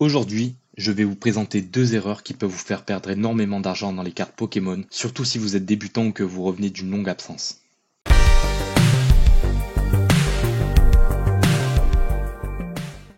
Aujourd'hui, je vais vous présenter deux erreurs qui peuvent vous faire perdre énormément d'argent dans les cartes Pokémon, surtout si vous êtes débutant ou que vous revenez d'une longue absence.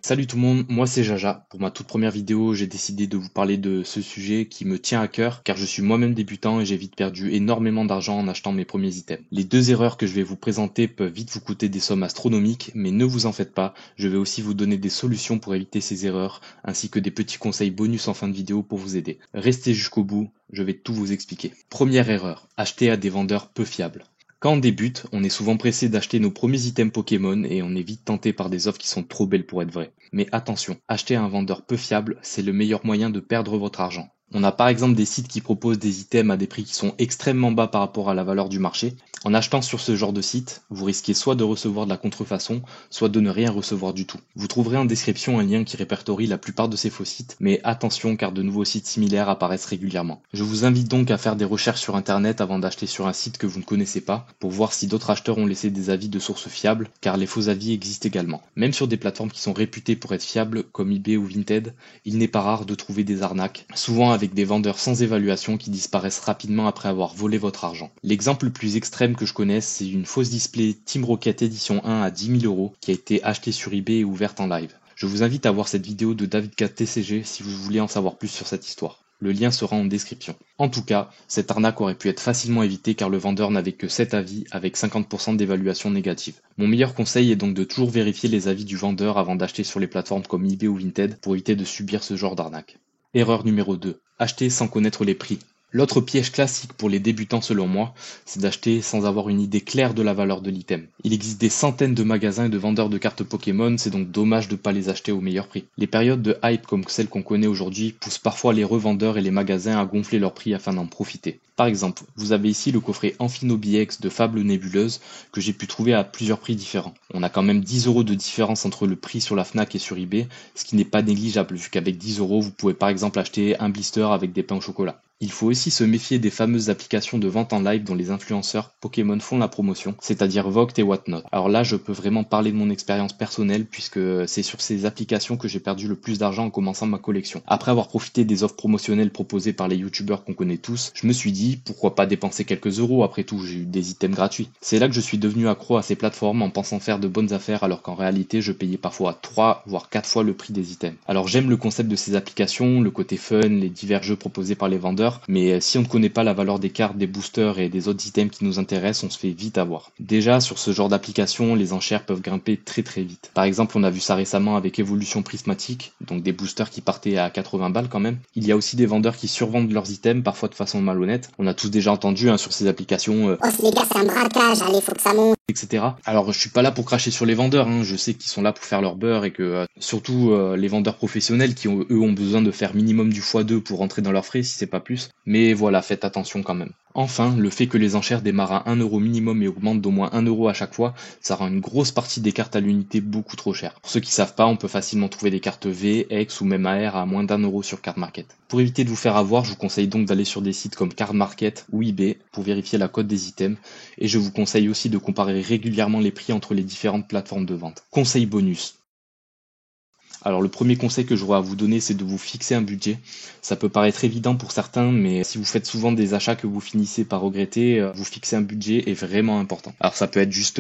Salut tout le monde, moi c'est Jaja. Pour ma toute première vidéo, j'ai décidé de vous parler de ce sujet qui me tient à cœur car je suis moi-même débutant et j'ai vite perdu énormément d'argent en achetant mes premiers items. Les deux erreurs que je vais vous présenter peuvent vite vous coûter des sommes astronomiques, mais ne vous en faites pas, je vais aussi vous donner des solutions pour éviter ces erreurs, ainsi que des petits conseils bonus en fin de vidéo pour vous aider. Restez jusqu'au bout, je vais tout vous expliquer. Première erreur, acheter à des vendeurs peu fiables. Quand on débute, on est souvent pressé d'acheter nos premiers items Pokémon et on est vite tenté par des offres qui sont trop belles pour être vraies. Mais attention, acheter à un vendeur peu fiable, c'est le meilleur moyen de perdre votre argent. On a par exemple des sites qui proposent des items à des prix qui sont extrêmement bas par rapport à la valeur du marché. En achetant sur ce genre de site, vous risquez soit de recevoir de la contrefaçon, soit de ne rien recevoir du tout. Vous trouverez en description un lien qui répertorie la plupart de ces faux sites, mais attention car de nouveaux sites similaires apparaissent régulièrement. Je vous invite donc à faire des recherches sur internet avant d'acheter sur un site que vous ne connaissez pas, pour voir si d'autres acheteurs ont laissé des avis de sources fiables, car les faux avis existent également. Même sur des plateformes qui sont réputées pour être fiables, comme eBay ou Vinted, il n'est pas rare de trouver des arnaques, souvent avec des vendeurs sans évaluation qui disparaissent rapidement après avoir volé votre argent. L'exemple le plus extrême que je connaisse, c'est une fausse display Team Rocket Edition 1 à 10 000 € qui a été achetée sur eBay et ouverte en live. Je vous invite à voir cette vidéo de David4TCG si vous voulez en savoir plus sur cette histoire. Le lien sera en description. En tout cas, cette arnaque aurait pu être facilement évitée car le vendeur n'avait que 7 avis avec 50% d'évaluation négative. Mon meilleur conseil est donc de toujours vérifier les avis du vendeur avant d'acheter sur les plateformes comme eBay ou Vinted pour éviter de subir ce genre d'arnaque. Erreur numéro 2. Acheter sans connaître les prix. L'autre piège classique pour les débutants selon moi, c'est d'acheter sans avoir une idée claire de la valeur de l'item. Il existe des centaines de magasins et de vendeurs de cartes Pokémon, c'est donc dommage de ne pas les acheter au meilleur prix. Les périodes de hype comme celles qu'on connaît aujourd'hui poussent parfois les revendeurs et les magasins à gonfler leurs prix afin d'en profiter. Par exemple, vous avez ici le coffret Amphinobi X de Fable Nébuleuse que j'ai pu trouver à plusieurs prix différents. On a quand même 10 € de différence entre le prix sur la Fnac et sur eBay, ce qui n'est pas négligeable vu qu'avec 10 € vous pouvez par exemple acheter un blister avec des pains au chocolat. Il faut aussi se méfier des fameuses applications de vente en live dont les influenceurs Pokémon font la promotion, c'est-à-dire Vogt et Whatnot. Alors là, je peux vraiment parler de mon expérience personnelle puisque c'est sur ces applications que j'ai perdu le plus d'argent en commençant ma collection. Après avoir profité des offres promotionnelles proposées par les youtubeurs qu'on connaît tous, je me suis dit pourquoi pas dépenser quelques euros, après tout j'ai eu des items gratuits. C'est là que je suis devenu accro à ces plateformes en pensant faire de bonnes affaires alors qu'en réalité je payais parfois 3 voire 4 fois le prix des items. Alors j'aime le concept de ces applications, le côté fun, les divers jeux proposés par les vendeurs, mais si on ne connaît pas la valeur des cartes, des boosters et des autres items qui nous intéressent, on se fait vite avoir. Déjà, sur ce genre d'application, les enchères peuvent grimper très très vite. Par exemple, on a vu ça récemment avec Evolution Prismatique, donc des boosters qui partaient à 80 balles quand même. Il y a aussi des vendeurs qui survendent leurs items, parfois de façon malhonnête. On a tous déjà entendu sur ces applications Oh les gars, c'est un braquage, allez, faut que ça monte, etc. Alors je suis pas là pour cracher sur les vendeurs, je sais qu'ils sont là pour faire leur beurre et que surtout les vendeurs professionnels qui eux ont besoin de faire minimum du x2 pour rentrer dans leurs frais si c'est pas plus, mais voilà, faites attention quand même. Enfin, le fait que les enchères démarrent à 1 € minimum et augmentent d'au moins 1 € à chaque fois, ça rend une grosse partie des cartes à l'unité beaucoup trop chères. Pour ceux qui savent pas, on peut facilement trouver des cartes V, X ou même AR à moins d'1 € sur Card Market. Pour éviter de vous faire avoir, je vous conseille donc d'aller sur des sites comme Card Market ou eBay pour vérifier la cote des items, et je vous conseille aussi de comparer régulièrement les prix entre les différentes plateformes de vente. Conseil bonus. Alors le premier conseil que j'aurais à vous donner, c'est de vous fixer un budget. Ça peut paraître évident pour certains, mais si vous faites souvent des achats que vous finissez par regretter, vous fixer un budget est vraiment important. Alors ça peut être juste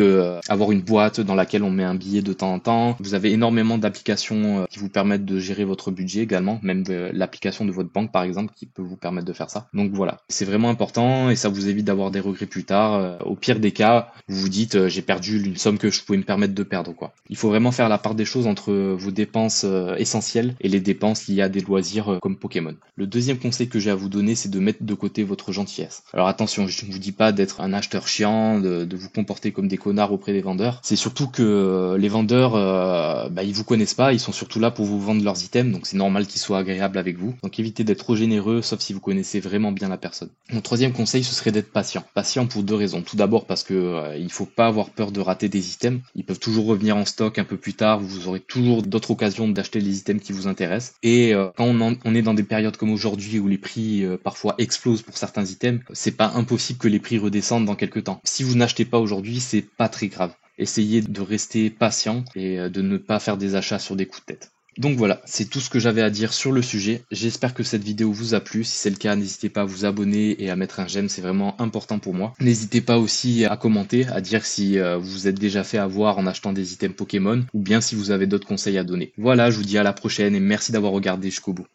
avoir une boîte dans laquelle on met un billet de temps en temps. Vous avez énormément d'applications qui vous permettent de gérer votre budget également, même l'application de votre banque par exemple qui peut vous permettre de faire ça. Donc voilà, c'est vraiment important et ça vous évite d'avoir des regrets plus tard. Au pire des cas, vous vous dites j'ai perdu une somme que je pouvais me permettre de perdre quoi. Il faut vraiment faire la part des choses entre vos dépenses essentielles et les dépenses liées à des loisirs comme Pokémon. Le deuxième conseil que j'ai à vous donner, c'est de mettre de côté votre gentillesse. Alors attention, je ne vous dis pas d'être un acheteur chiant, de vous comporter comme des connards auprès des vendeurs. C'est surtout que les vendeurs, ils vous connaissent pas, ils sont surtout là pour vous vendre leurs items, donc c'est normal qu'ils soient agréables avec vous. Donc évitez d'être trop généreux, sauf si vous connaissez vraiment bien la personne. Mon troisième conseil, ce serait d'être patient. Patient pour deux raisons. Tout d'abord parce que il faut pas avoir peur de rater des items. Ils peuvent toujours revenir en stock un peu plus tard, vous aurez toujours d'autres occasions d'acheter les items qui vous intéressent. Et quand on est dans des périodes comme aujourd'hui où les prix parfois explosent pour certains items, c'est pas impossible que les prix redescendent dans quelques temps. Si vous n'achetez pas aujourd'hui, c'est pas très grave. Essayez de rester patient et de ne pas faire des achats sur des coups de tête. Donc voilà, c'est tout ce que j'avais à dire sur le sujet. J'espère que cette vidéo vous a plu. Si c'est le cas, n'hésitez pas à vous abonner et à mettre un j'aime, c'est vraiment important pour moi. N'hésitez pas aussi à commenter, à dire si vous vous êtes déjà fait avoir en achetant des items Pokémon ou bien si vous avez d'autres conseils à donner. Voilà, je vous dis à la prochaine et merci d'avoir regardé jusqu'au bout.